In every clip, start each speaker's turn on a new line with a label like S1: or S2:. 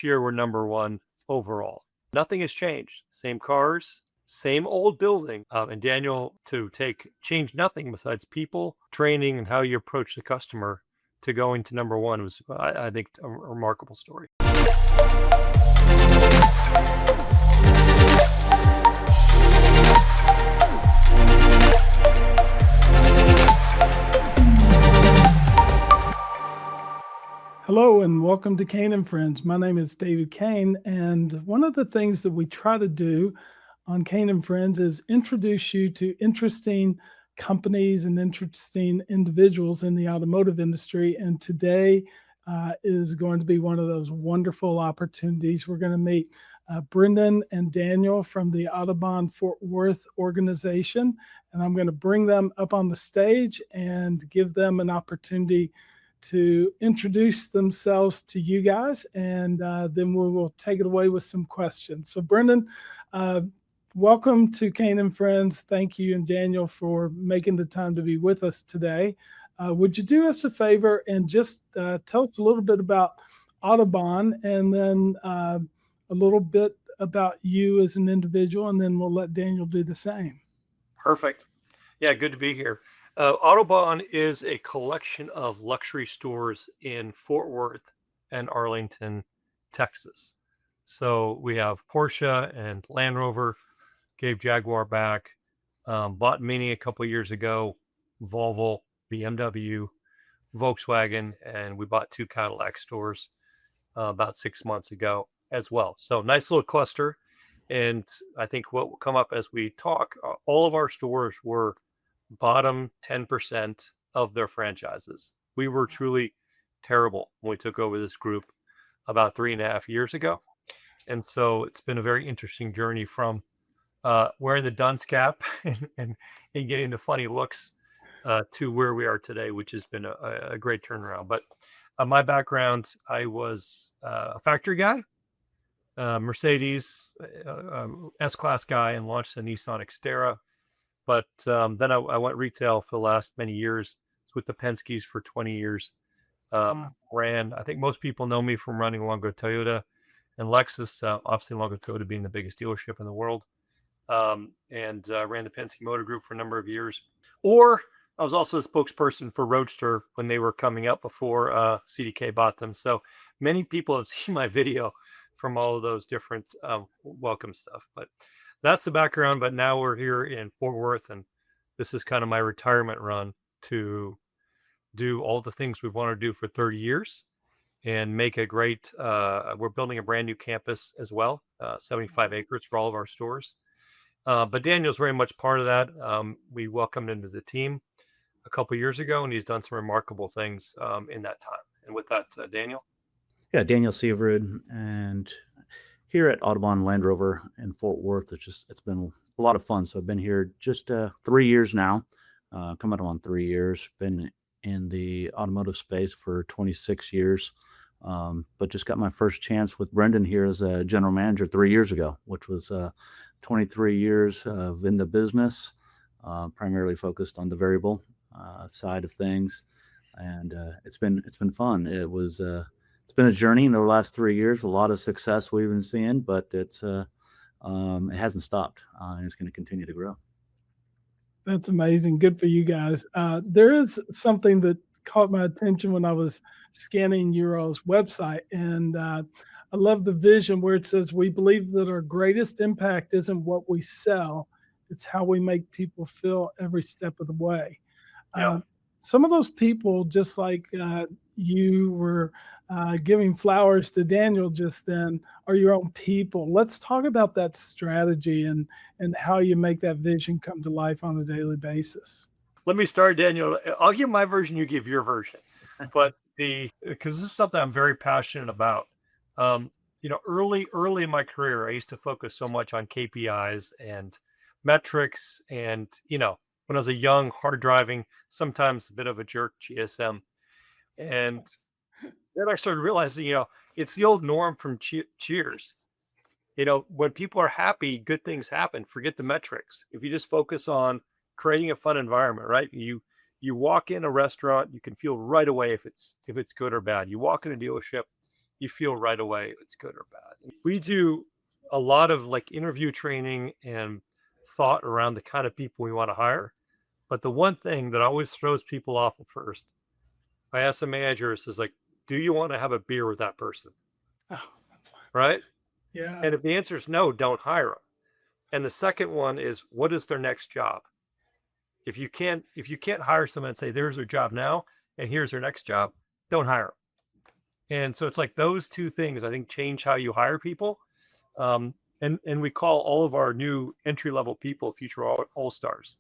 S1: year we're number one overall. Nothing has changed. Same cars, same old building. And Daniel, to change nothing besides people, training, and how you approach the customer to going to number one was, I think, a remarkable story.
S2: Hello and welcome to Kain Friends. My name is David Kain, and one of the things that we try to do on Kain Friends is introduce you to interesting companies and interesting individuals in the automotive industry. And today is going to be one of those wonderful opportunities. We're going to meet Brendan and Daniel from the Autobahn Fort Worth organization, and I'm going to bring them up on the stage and give them an opportunity to introduce themselves to you guys, and then we will take it away with some questions. So Brendan, welcome to Kain Friends. Thank you, and Daniel, for making the time to be with us today. Would you do us a favor and just tell us a little bit about Autobahn, and then a little bit about you as an individual, and then we'll let Daniel do the same.
S1: Perfect. Yeah, good to be here. Autobahn is a collection of luxury stores in Fort Worth and Arlington, Texas. So we have Porsche and Land Rover, gave Jaguar back, bought Mini a couple years ago, Volvo, BMW, Volkswagen, and we bought 2 Cadillac stores about 6 months ago as well. So nice little cluster. And I think what will come up as we talk, all of our stores were bottom 10% of their franchises. We were truly terrible when we took over this group about 3.5 years ago. And so it's been a very interesting journey from wearing the dunce cap and getting the funny looks to where we are today, which has been a great turnaround. But my background, I was a factory guy, Mercedes S-Class guy, and launched the Nissan Xterra. But then I went retail for the last many years with the Penske's for 20 years. I think most people know me from running Longo Toyota and Lexus, obviously Longo Toyota being the biggest dealership in the world. And ran the Penske Motor Group for a number of years. Or I was also a spokesperson for Roadster when they were coming up before CDK bought them. So many people have seen my video from all of those different welcome stuff. But that's the background. But now we're here in Fort Worth, and this is kind of my retirement run to do all the things we've wanted to do for 30 years and make a great, we're building a brand new campus as well, 75 acres for all of our stores. But Daniel's very much part of that. We welcomed him into the team a couple years ago, and he's done some remarkable things in that time. And with that, Daniel?
S3: Yeah, Daniel Syvrud, and here at Autobahn Land Rover in Fort Worth, it's been a lot of fun. So I've been here just 3 years now, coming on 3 years. Been in the automotive space for 26 years, but just got my first chance with Brendan here as a general manager 3 years ago, which was 23 years in the business, primarily focused on the variable side of things, and it's been fun. It's been a journey in the last 3 years, a lot of success we've been seeing, but it hasn't stopped, and it's going to continue to grow.
S2: That's amazing. Good for you guys. There is something that caught my attention when I was scanning your website, and I love the vision where it says, "We believe that our greatest impact isn't what we sell, it's how we make people feel every step of the way."
S1: Yeah.
S2: Some of those people, just like you were giving flowers to Daniel just then, are your own people. Let's talk about that strategy and how you make that vision come to life on a daily basis.
S1: Let me start, Daniel. I'll give my version, you give your version. But because this is something I'm very passionate about. Early in my career, I used to focus so much on KPIs and metrics, and when I was a young, hard driving, sometimes a bit of a jerk GSM. And then I started realizing, it's the old norm from Cheers. When people are happy, good things happen. Forget the metrics. If you just focus on creating a fun environment, right? You walk in a restaurant, you can feel right away if it's good or bad. You walk in a dealership, you feel right away if it's good or bad. We do a lot of like interview training and thought around the kind of people we want to hire. But the one thing that always throws people off at first, I ask the managers is like, do you want to have a beer with that person?
S2: Oh,
S1: Right?
S2: yeah.
S1: And if the answer is no, don't hire them. And the second one is, what is their next job? If you can't hire someone and say, there's their job now and here's their next job, don't hire them. And so it's like those two things, I think, change how you hire people. And we call all of our new entry level people future all stars.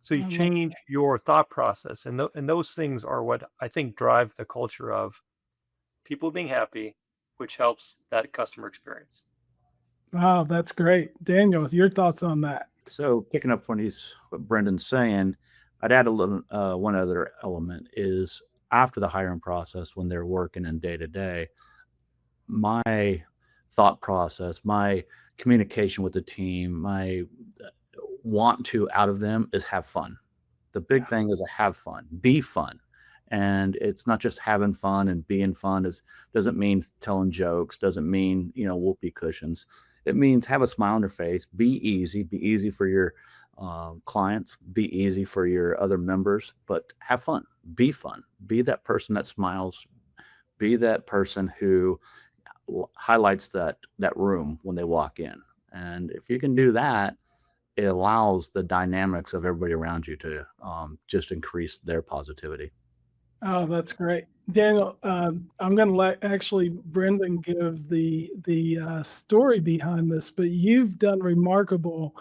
S1: So you
S2: I love
S1: change your thought process, and those things are what I think drive the culture of people being happy, which helps that customer experience.
S2: Wow, that's great. Daniel, your thoughts on that?
S3: So picking up from what Brendan's saying, I'd add a little one other element is after the hiring process when they're working in day to day, my thought process, my communication with the team, my want to out of them is have fun. The big thing is to have fun, be fun. And it's not just having fun and being fun doesn't mean telling jokes, doesn't mean, whoopee cushions. It means have a smile on your face, be easy for your clients, be easy for your other members, but have fun, be that person that smiles, be that person who highlights that room when they walk in. And if you can do that, it allows the dynamics of everybody around you to just increase their positivity.
S2: Oh, that's great. Daniel, I'm going to let actually Brendan give the story behind this, but you've done remarkable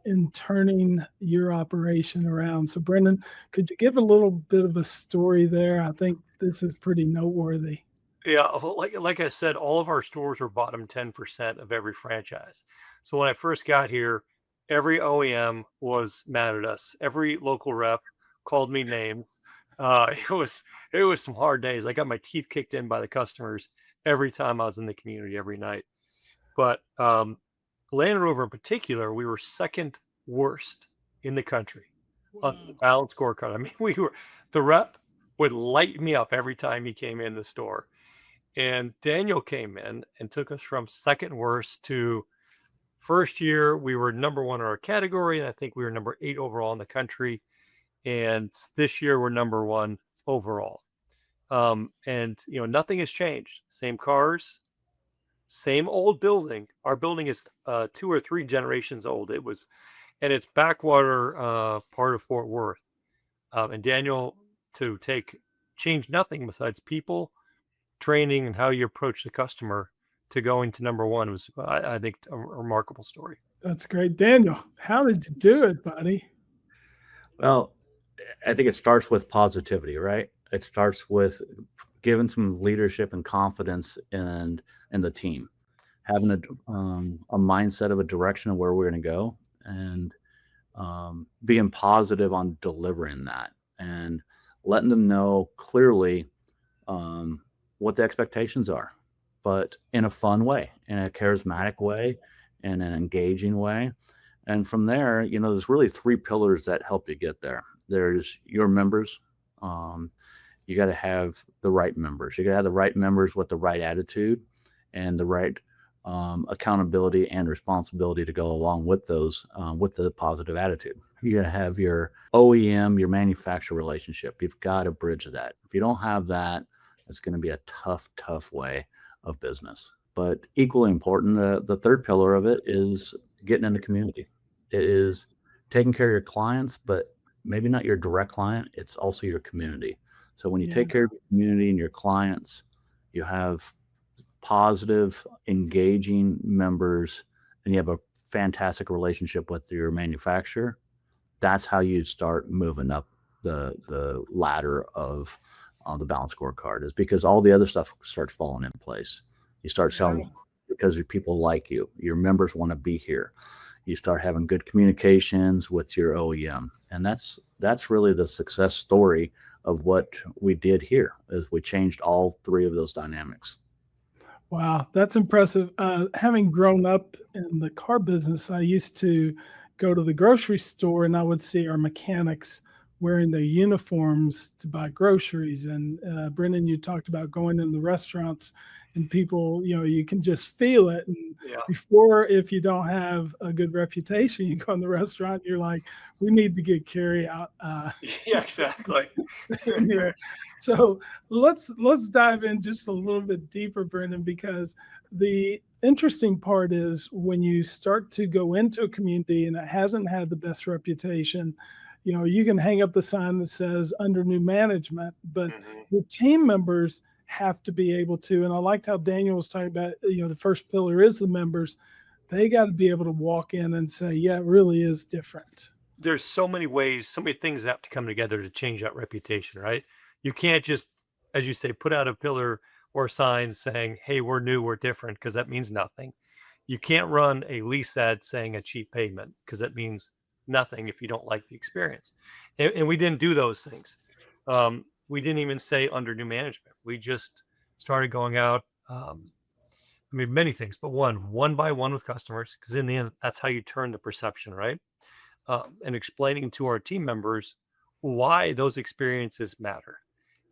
S2: in turning your operation around. So, Brendan, could you give a little bit of a story there? I think this is pretty noteworthy.
S1: Yeah, well, like I said, all of our stores are bottom 10% of every franchise. So when I first got here, every OEM was mad at us. Every local rep called me names. It was some hard days. I got my teeth kicked in by the customers every time I was in the community every night. But Land Rover in particular, we were second worst in the country on the
S2: Wow.
S1: balance scorecard. I mean, the rep would light me up every time he came in the store. And Daniel came in and took us from second worst to first year. We were number one in our category, and I think we were number 8 overall in the country. And this year we're number 1 overall. And nothing has changed. Same cars, same old building. Our building is 2 or 3 generations old. And it's backwater part of Fort Worth. And Daniel to change nothing besides people, training, and how you approach the customer to going to number 1 was, I think, a remarkable story.
S2: That's great. Daniel, how did you do it, buddy?
S3: Well, I think it starts with positivity, right? It starts with giving some leadership and confidence in the team, having a mindset of a direction of where we're going to go, and being positive on delivering that, and letting them know clearly what the expectations are, but in a fun way, in a charismatic way, in an engaging way. And from there, there's really 3 pillars that help you get there. There's your members. You got to have the right members. You got to have the right members with the right attitude and the right accountability and responsibility to go along with those, with the positive attitude. You got to have your OEM, your manufacturer relationship. You've got to bridge that. If you don't have that, it's going to be a tough way of business. But equally important, the third pillar of it is getting in the community. It is taking care of your clients, but maybe not your direct client. It's also your community. So when you
S2: Yeah.
S3: take care of your community and your clients, you have positive, engaging members, and you have a fantastic relationship with your manufacturer. That's how you start moving up the ladder of the balance scorecard, is because all the other stuff starts falling in place. You start selling because your people like you. Your members want to be here. You start having good communications with your OEM. And that's really the success story of what we did here, is we changed all 3 of those dynamics.
S2: Wow, that's impressive. Having grown up in the car business, I used to go to the grocery store and I would see our mechanics wearing their uniforms to buy groceries. And Brendan, you talked about going in the restaurants and people, you can just feel it. And
S1: Yeah.
S2: before, if you don't have a good reputation, you go in the restaurant, you're like, we need to get carry out.
S1: Yeah, exactly.
S2: In here. So let's dive in just a little bit deeper, Brendan, because the interesting part is when you start to go into a community and it hasn't had the best reputation, you can hang up the sign that says under new management, but your team members have to be able to. And I liked how Daniel was talking about, the first pillar is the members. They got to be able to walk in and say, yeah, it really is different.
S1: There's so many ways, so many things that have to come together to change that reputation, right? You can't just, as you say, put out a pillar or a sign saying, hey, we're new, we're different, because that means nothing. You can't run a lease ad saying a cheap payment because that means nothing if you don't like the experience. And we didn't do those things. We didn't even say under new management. We just started going out. Many things, but one by one with customers, because in the end, that's how you turn the perception, right? And explaining to our team members why those experiences matter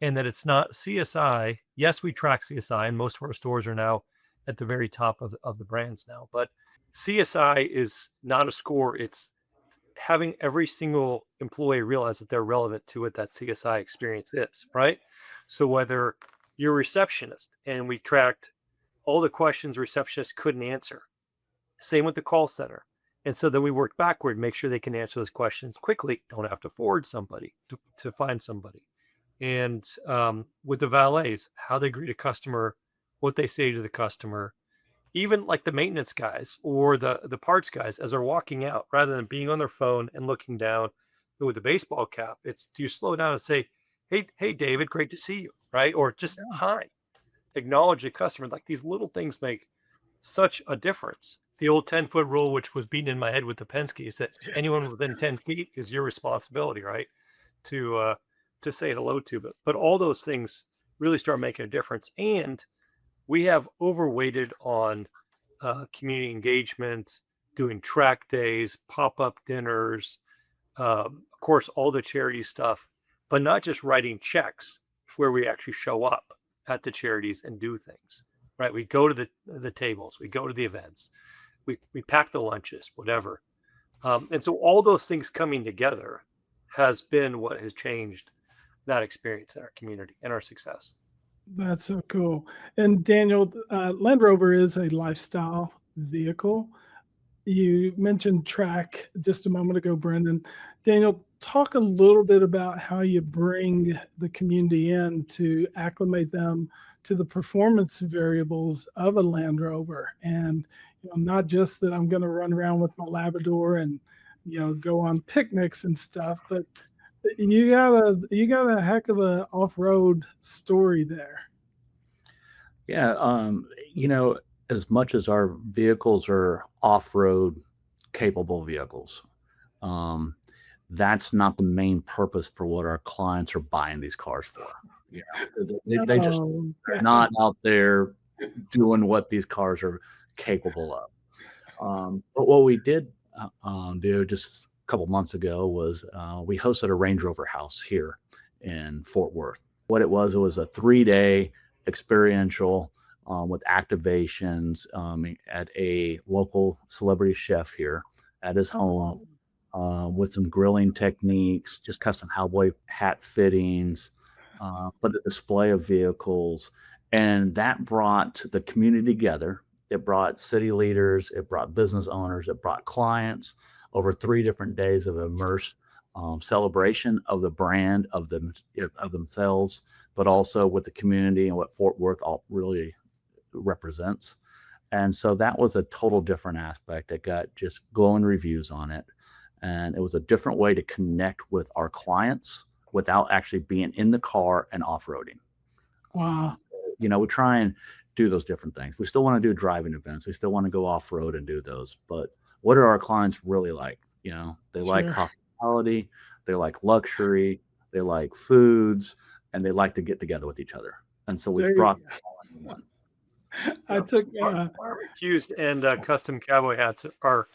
S1: and that it's not CSI. Yes, we track CSI, and most of our stores are now at the very top of the brands now. But CSI is not a score. It's having every single employee realize that they're relevant to what that CSI experience is, right? So whether you're a receptionist and we tracked all the questions receptionists couldn't answer, same with the call center. And so then we worked backward, make sure they can answer those questions quickly. Don't have to forward somebody to find somebody. And with the valets, how they greet a customer, what they say to the customer, even like the maintenance guys or the parts guys as they're walking out, rather than being on their phone and looking down with the baseball cap, it's do you slow down and say, hey, David, great to see you, right? Or just hi, acknowledge the customer. Like these little things make such a difference. The old 10-foot rule, which was beaten in my head with the Penske, is that anyone within 10 feet is your responsibility, right? To say hello to. But all those things really start making a difference. And we have overweighted on community engagement, doing track days, pop-up dinners, of course, all the charity stuff, but not just writing checks, where we actually show up at the charities and do things, right? We go to the tables, we go to the events, we pack the lunches, whatever. And so all those things coming together has been what has changed that experience in our community and our success.
S2: That's so cool. And Daniel, Land Rover is a lifestyle vehicle. You mentioned track just a moment ago, Brendan. Daniel, talk a little bit about how you bring the community in to acclimate them to the performance variables of a Land Rover. And not just that I'm going to run around with my Labrador and go on picnics and stuff, but you got a heck of a off-road story there.
S3: Yeah, as much as our vehicles are off-road capable vehicles, that's not the main purpose for what our clients are buying these cars for. They just are not out there doing what these cars are capable of. But what we did do just a couple months ago was we hosted a Range Rover house here in Fort Worth. What it was a 3-day experiential with activations at a local celebrity chef here at his home with some grilling techniques, just custom cowboy hat fittings, but a display of vehicles. And that brought the community together. It brought city leaders, it brought business owners, it brought clients over 3 different days of immersed celebration of the brand, of themselves, but also with the community and what Fort Worth all really represents. And so that was a total different aspect that got just glowing reviews on it. And it was a different way to connect with our clients without actually being in the car and off-roading.
S2: Wow.
S3: We try and do those different things. We still want to do driving events. We still want to go off-road and do those. But what are our clients really like? They like hospitality, they like luxury, they like foods, and they like to get together with each other. And so we brought that all in one.
S2: I took
S1: barbecues and custom cowboy hats are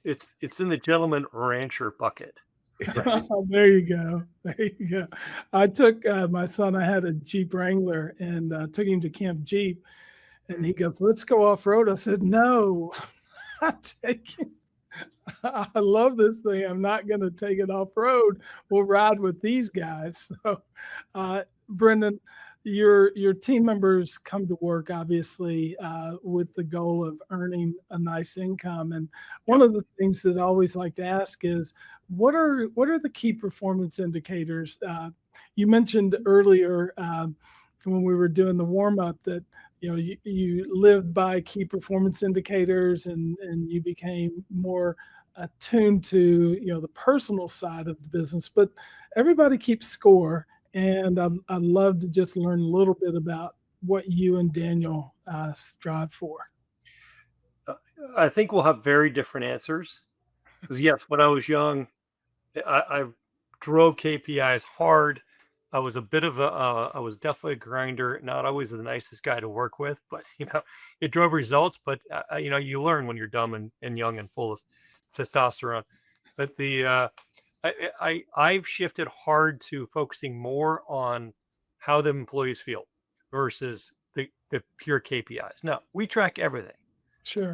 S1: it's in the gentleman rancher bucket,
S2: There you go. There you go. I took my son, I had a Jeep Wrangler and took him to Camp Jeep. And he goes, let's go off road. I said, no, I'm taking, I love this thing. I'm not going to take it off road. We'll ride with these guys. So, Brendan, your team members come to work obviously with the goal of earning a nice income. And one of the things that I always like to ask is, what are the key performance indicators? You mentioned earlier when we were doing the warm up that you lived by key performance indicators and you became more attuned to the personal side of the business, but everybody keeps score, and I'd love to just learn a little bit about what you and Daniel strive for.
S1: I think we'll have very different answers. Because yes, when I was young, I drove KPIs hard. I was a bit of I was definitely a grinder, not always the nicest guy to work with, but it drove results. But you learn when you're dumb and young and full of testosterone. But I've shifted hard to focusing more on how the employees feel versus the pure KPIs. Now we track everything,
S2: Sure.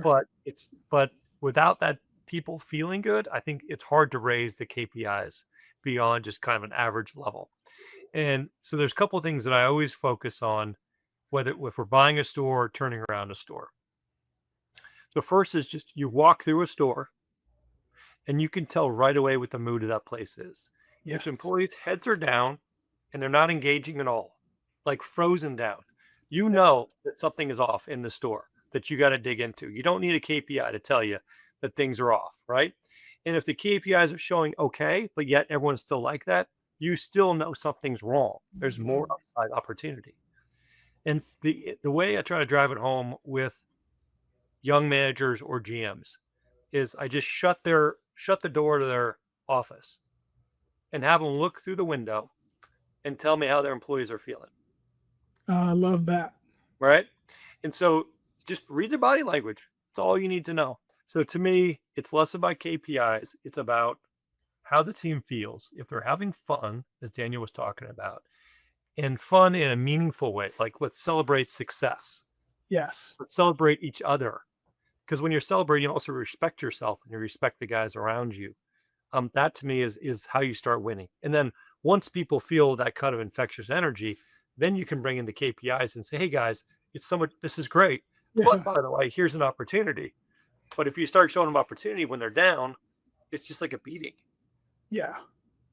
S1: but without that people feeling good, I think it's hard to raise the KPIs beyond just kind of an average level. And so there's a couple of things that I always focus on, whether if we're buying a store or turning around a store. The first is just you walk through a store and you can tell right away what the mood of that place is. If
S2: Yes.
S1: employees' heads are down and they're not engaging at all, like frozen down, you know that something is off in the store that you got to dig into. You don't need a KPI to tell you that things are off, right? And if the KPIs are showing okay, but yet everyone's still like that, you still know something's wrong. There's more upside opportunity. And the way I try to drive it home with young managers or GMs is I just shut the door to their office and have them look through the window and tell me how their employees are feeling.
S2: I love that.
S1: Right. And so just read their body language. That's all you need to know. So to me, it's less about KPIs. It's about how the team feels. If they're having fun, as Daniel was talking about, and fun in a meaningful way, like let's celebrate success.
S2: Yes.
S1: Let's celebrate each other. Because when you're celebrating, you also respect yourself and you respect the guys around you. That to me is how you start winning. And then once people feel that kind of infectious energy, then you can bring in the KPIs and say, hey guys, this is great.
S2: Yeah.
S1: But by the way, here's an opportunity. But if you start showing them opportunity when they're down, it's just like a beating.
S2: Yeah.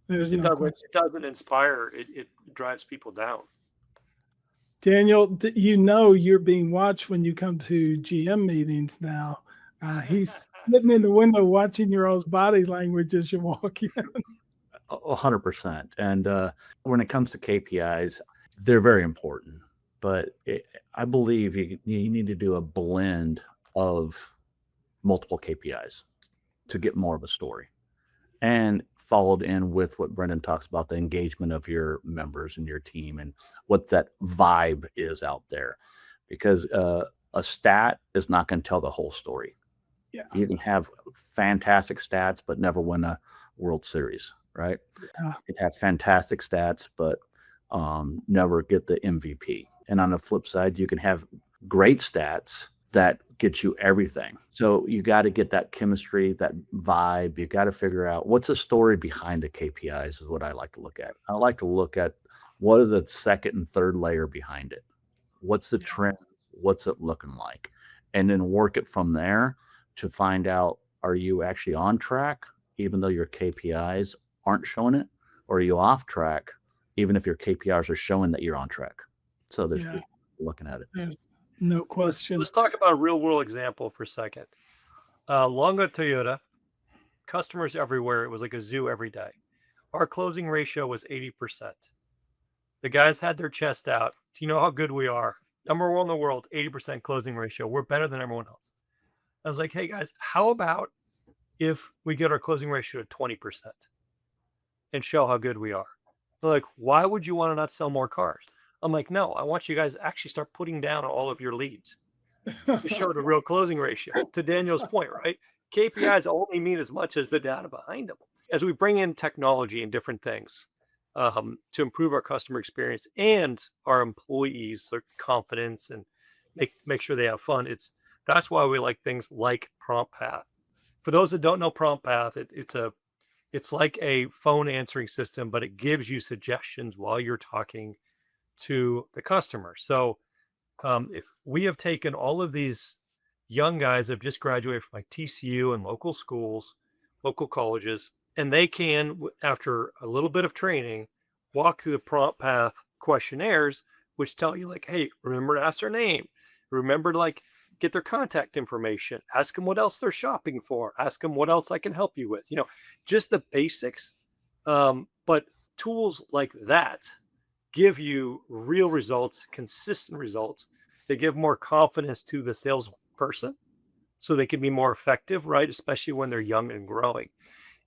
S2: There's no question.
S1: It doesn't inspire. It drives people down.
S2: Daniel, you're being watched when you come to GM meetings now. He's sitting in the window watching your all's body language as you walk in.
S3: 100%. And when it comes to KPIs, they're very important. But I believe you need to do a blend of multiple KPIs to get more of a story. And followed in with what Brendan talks about, the engagement of your members and your team and what that vibe is out there. Because a stat is not going to tell the whole story.
S2: Yeah.
S3: You can have fantastic stats, but never win a World Series, right?
S2: Yeah.
S3: You can have fantastic stats, but never get the MVP. And on the flip side, you can have great stats that get you everything. So you got to get that chemistry, that vibe. You got to figure out what's the story behind the KPIs is what I like to look at. I like to look at what are the second and third layer behind it. What's the trend? What's it looking like? And then work it from there to find out, are you actually on track, even though your KPIs aren't showing it? Or are you off track, even if your KPIs are showing that you're on track? So there's looking at it.
S2: There's no question.
S1: Let's talk about a real world example for a second. Longa Toyota, customers everywhere. It was like a zoo every day. Our closing ratio was 80%. The guys had their chest out. Do you know how good we are? Number one in the world, 80% closing ratio. We're better than everyone else. I was like, hey guys, how about if we get our closing ratio to 20% and show how good we are? They're like, why would you want to not sell more cars? I'm like, no, I want you guys to actually start putting down all of your leads to show the real closing ratio. To Daniel's point, right? KPIs only mean as much as the data behind them. as we bring in technology and different things to improve our customer experience and our employees' their confidence and make sure they have fun, that's why we like things like Prompt Path. For those that don't know Prompt Path, it's like a phone answering system, but it gives you suggestions while you're talking to the customer. So if we have taken all of these young guys that have just graduated from like TCU and local schools, local colleges, and they can, after a little bit of training, walk through the Prompt Path questionnaires, which tell you like, hey, remember to ask their name, remember to like get their contact information, ask them what else they're shopping for, ask them what else I can help you with, just the basics. But tools like that give you real results, consistent results. They give more confidence to the salesperson so they can be more effective, right? Especially when they're young and growing.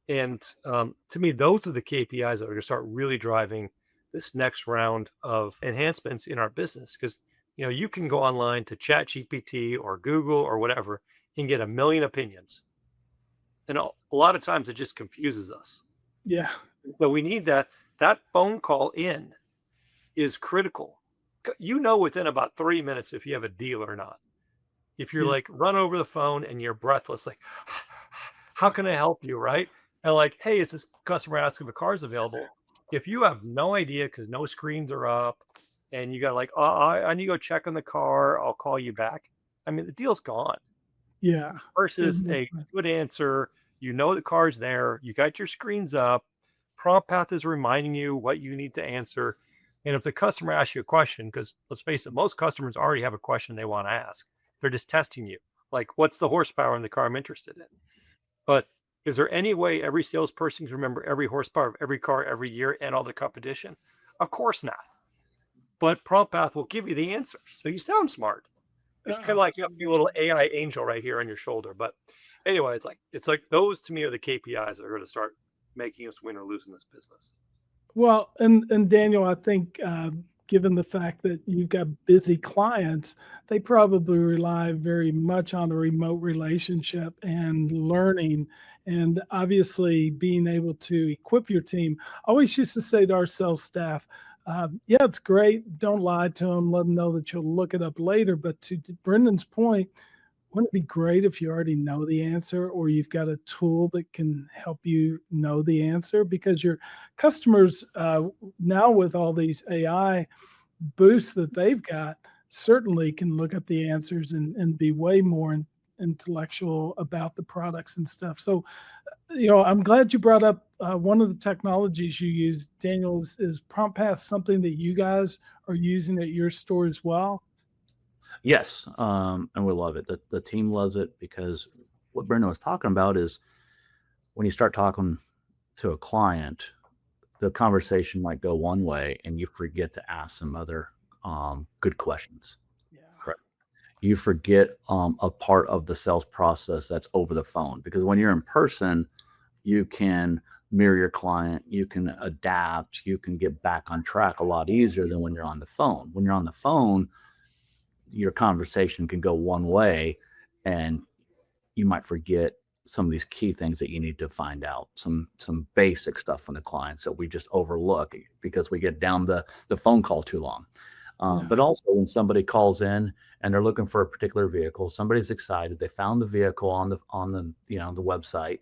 S1: And to me, those are the KPIs that are going to start really driving this next round of enhancements in our business. Because you can go online to ChatGPT or Google or whatever and get a million opinions, and a lot of times it just confuses us.
S2: Yeah.
S1: So we need that phone call in is critical. Within about 3 minutes if you have a deal or not. If you're
S2: Yeah.
S1: like run over the phone and you're breathless, like, how can I help you? Right. And like, hey, is this customer asking if a car's available? If you have no idea because no screens are up and you got like, oh, I need to go check on the car, I'll call you back. I mean, the deal's gone
S2: Yeah.
S1: versus a good answer. The car's there, you got your screens up, Prompt Path is reminding you what you need to answer. And if the customer asks you a question, because let's face it, most customers already have a question they want to ask. They're just testing you. Like, what's the horsepower in the car I'm interested in? But is there any way every salesperson can remember every horsepower of every car every year and all the competition? Of course not. But Prompt Path will give you the answers. So you sound smart. It's kind of like you have your little AI angel right here on your shoulder. But anyway, it's like those to me are the KPIs that are going to start making us win or lose in this business.
S2: Well, and Daniel, I think given the fact that you've got busy clients, they probably rely very much on a remote relationship and learning, and obviously being able to equip your team. I always used to say to our sales staff, yeah, it's great. Don't lie to them. Let them know that you'll look it up later. But to Brendan's point, wouldn't it be great if you already know the answer or you've got a tool that can help you know the answer? Because your customers now with all these AI boosts that they've got certainly can look up the answers and be way more intellectual about the products and stuff. So, I'm glad you brought up one of the technologies you use, Daniel. Is Prompt Path something that you guys are using at your store as well?
S3: Yes, and we love it. The team loves it because what Brenda was talking about is when you start talking to a client, the conversation might go one way and you forget to ask some other good questions.
S2: Yeah.
S3: Right. You forget a part of the sales process that's over the phone, because when you're in person, you can mirror your client, you can adapt, you can get back on track a lot easier than when you're on the phone. When you're on the phone, your conversation can go one way and you might forget some of these key things that you need to find out, some basic stuff from the clients that we just overlook because we get down the phone call too long.
S2: Yeah.
S3: But also when somebody calls in and they're looking for a particular vehicle, somebody's excited, they found the vehicle on the the website,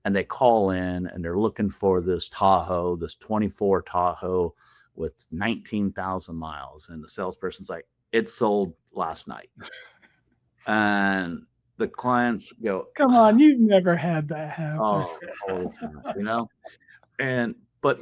S3: and they call in and they're looking for this Tahoe, this 24 Tahoe with 19,000 miles, and the salesperson's like, it sold last night. And the clients go,
S2: Come on, you've never had that happen.
S3: oh, all the time. But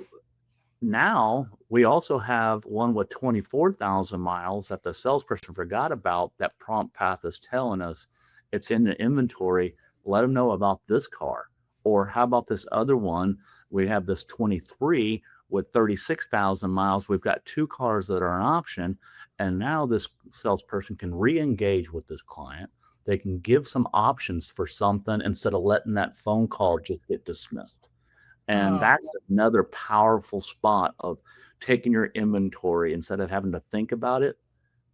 S3: now we also have one with 24,000 miles that the salesperson forgot about, that Prompt Path is telling us it's in the inventory. Let them know about this car. Or how about this other one? We have this 23 with 36,000 miles. We've got two cars that are an option. And now this salesperson can re-engage with this client. They can give some options for something instead of letting that phone call just get dismissed. And that's another powerful spot of taking your inventory instead of having to think about it.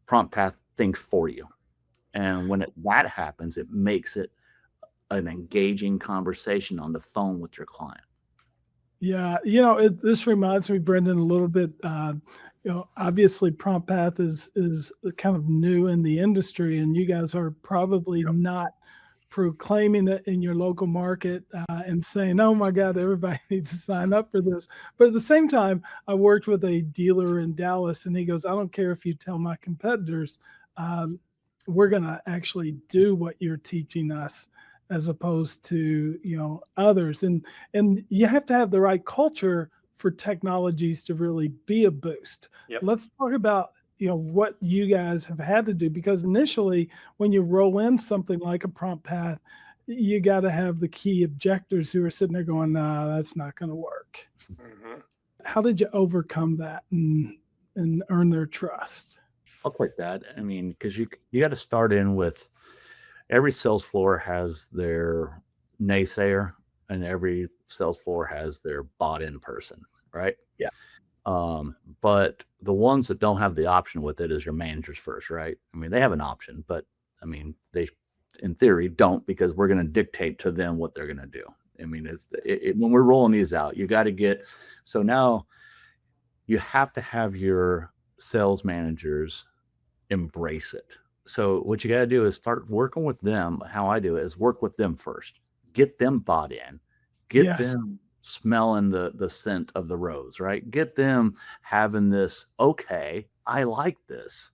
S3: Prompt Path thinks for you. And when that happens, it makes it an engaging conversation on the phone with your client.
S2: Yeah, this reminds me, Brendan, a little bit. Obviously, Prompt Path is kind of new in the industry, and you guys are probably
S1: Yep.
S2: not proclaiming it in your local market and saying, "Oh my God, everybody needs to sign up for this." But at the same time, I worked with a dealer in Dallas, and he goes, "I don't care if you tell my competitors, um, we're going to actually do what you're teaching us." As opposed to others, and you have to have the right culture for technologies to really be a boost.
S1: Yep.
S2: Let's talk about what you guys have had to do, because initially when you roll in something like a Prompt Path, you got to have the key objectors who are sitting there going, "Nah, that's not going to work."
S1: Mm-hmm.
S2: How did you overcome that and earn their trust?
S3: I'll take that. I mean, because you got to start in with every sales floor has their naysayer, and every sales floor has their bought-in person, right?
S2: Yeah.
S3: But the ones that don't have the option with it is your managers first, right? I mean, they have an option, but I mean, they in theory don't, because we're going to dictate to them what they're going to do. I mean, when we're rolling these out, you got to get, so now you have to have your sales managers embrace it. So what you got to do is start working with them. How I do it is work with them first, get them bought in, get
S2: Yes.
S3: them smelling the scent of the rose, right? Get them having this, okay, I like this,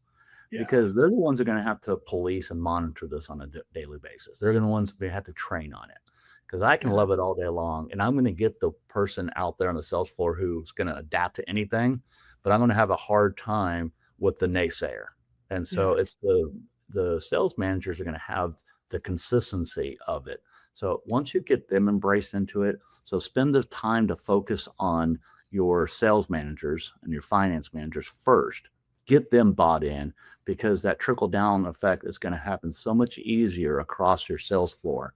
S2: Yeah.
S3: because they're the ones that are going to have to police and monitor this on a daily basis. They're going to ones we have to train on it, because I can
S2: Yeah.
S3: love it all day long, and I'm going to get the person out there on the sales floor who's going to adapt to anything, but I'm going to have a hard time with the naysayer. And so
S2: Yeah.
S3: it's the sales managers are going to have the consistency of it. So once you get them embraced into it, so spend the time to focus on your sales managers and your finance managers first. Get them bought in, because that trickle down effect is going to happen so much easier across your sales floor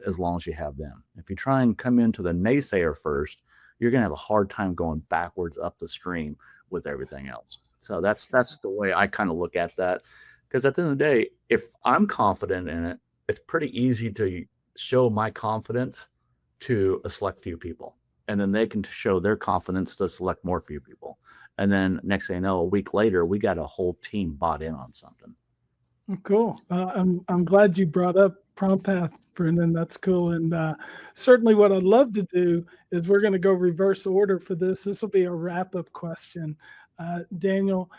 S3: as long as you have them. If you try and come into the naysayer first, you're going to have a hard time going backwards up the stream with everything else. So that's the way I kind of look at that. Because at the end of the day, if I'm confident in it, it's pretty easy to show my confidence to a select few people. And then they can show their confidence to select more few people. And then next thing you know, a week later, we got a whole team bought in on something.
S2: Cool. I'm glad you brought up Prompt Path, Brendan. That's cool. And certainly, what I'd love to do is we're going to go reverse order for this. This will be a wrap up question. Daniel,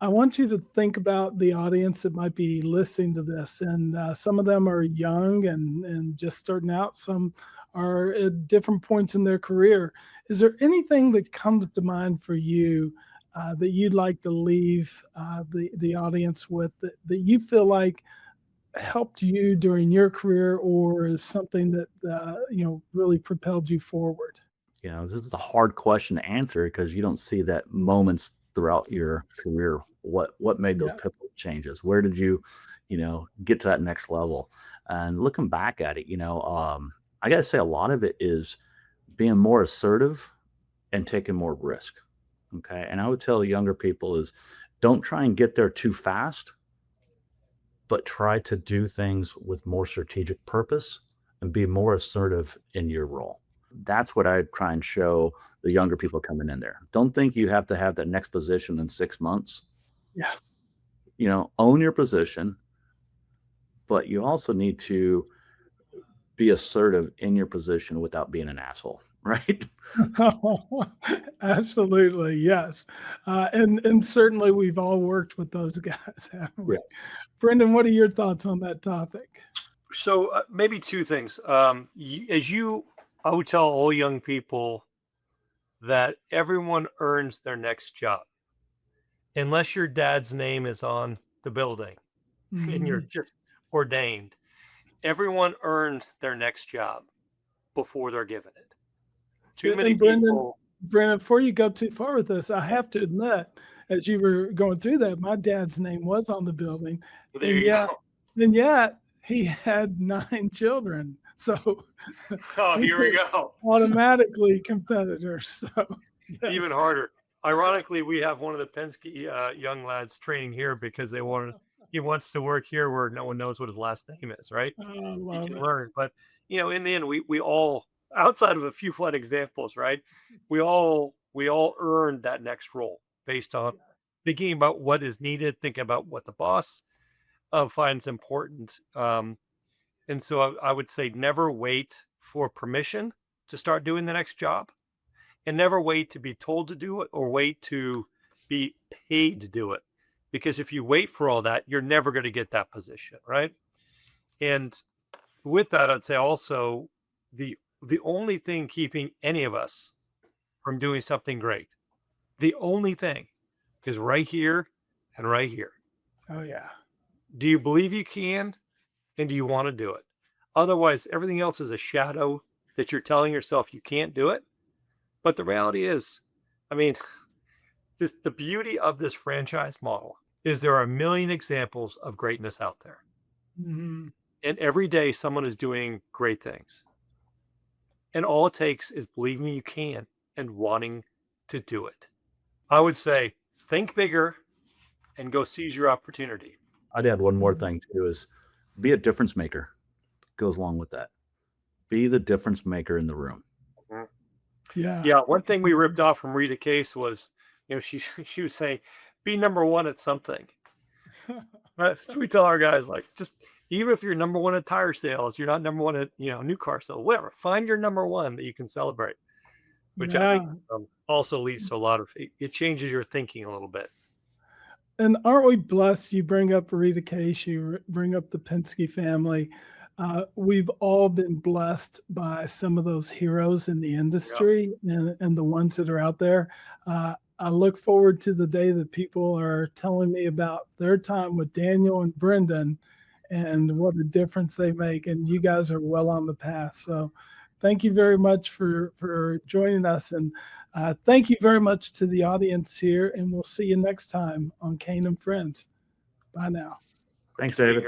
S2: I want you to think about the audience that might be listening to this, and some of them are young and just starting out. Some are at different points in their career. Is there anything that comes to mind for you that you'd like to leave the audience with, that you feel like helped you during your career, or is something that really propelled you forward?
S3: This is a hard question to answer, because you don't see that moments throughout your career. What made those
S2: Yeah.
S3: pivotal changes? Where did you, get to that next level? And looking back at it, I got to say a lot of it is being more assertive and taking more risk. Okay. And I would tell younger people is, don't try and get there too fast, but try to do things with more strategic purpose and be more assertive in your role. That's what I try and show the younger people coming in there. Don't think you have to have that next position in 6 months.
S2: Yeah.
S3: Own your position, but you also need to be assertive in your position without being an asshole, right?
S2: Absolutely, yes. And certainly we've all worked with those guys, haven't we?
S3: Yes.
S2: Brendan, what are your thoughts on that topic?
S1: So maybe two things. I would tell all young people that everyone earns their next job, unless your dad's name is on the building and you're just ordained. Everyone earns their next job before they're given it. Too many
S2: And Brendan,
S1: people.
S2: before you go too far with this, I have to admit, as you were going through that, my dad's name was on the building,
S1: There
S2: and
S1: you
S2: yet,
S1: go.
S2: and yet he had 9 children, so
S1: Oh,
S2: we
S1: here we
S2: were
S1: go.
S2: automatically competitors. So yes.
S1: Even harder. Ironically, we have one of the Penske young lads training here because he wants to work here where no one knows what his last name is, right?
S2: I
S1: He
S2: love
S1: can
S2: it.
S1: learn. But in the end, we all outside of a few fun examples, right? We all earned that next role based on thinking about what is needed, thinking about what the boss finds important. And so I would say never wait for permission to start doing the next job, and never wait to be told to do it or wait to be paid to do it. Because if you wait for all that, you're never going to get that position, right? And with that, I'd say also the only thing keeping any of us from doing something great, the only thing is right here and right here.
S2: Oh yeah.
S1: Do you believe you can? And do you want to do it? Otherwise, everything else is a shadow that you're telling yourself you can't do it. But the reality is, I mean, the beauty of this franchise model is there are a million examples of greatness out there.
S2: Mm-hmm.
S1: And every day someone is doing great things. And all it takes is believing you can and wanting to do it. I would say think bigger and go seize your opportunity.
S3: I'd add one more thing too, is be a difference maker. Goes along with that. Be the difference maker in the room.
S2: Yeah.
S1: Yeah. One thing we ripped off from Rita Case was, she would say, be number one at something. Right? So we tell our guys, like, just even if you're number one at tire sales, you're not number one at new car sales, whatever. Find your number one that you can celebrate, which I think also leads to a lot of it changes your thinking a little bit.
S2: And aren't we blessed? You bring up Rita Case, you bring up the Penske family. We've all been blessed by some of those heroes in the industry and the ones that are out there. I look forward to the day that people are telling me about their time with Daniel and Brendan and what a difference they make. And you guys are well on the path. So thank you very much for joining us. And thank you very much to the audience here. And we'll see you next time on Kain and Friends. Bye now.
S3: Thanks, David.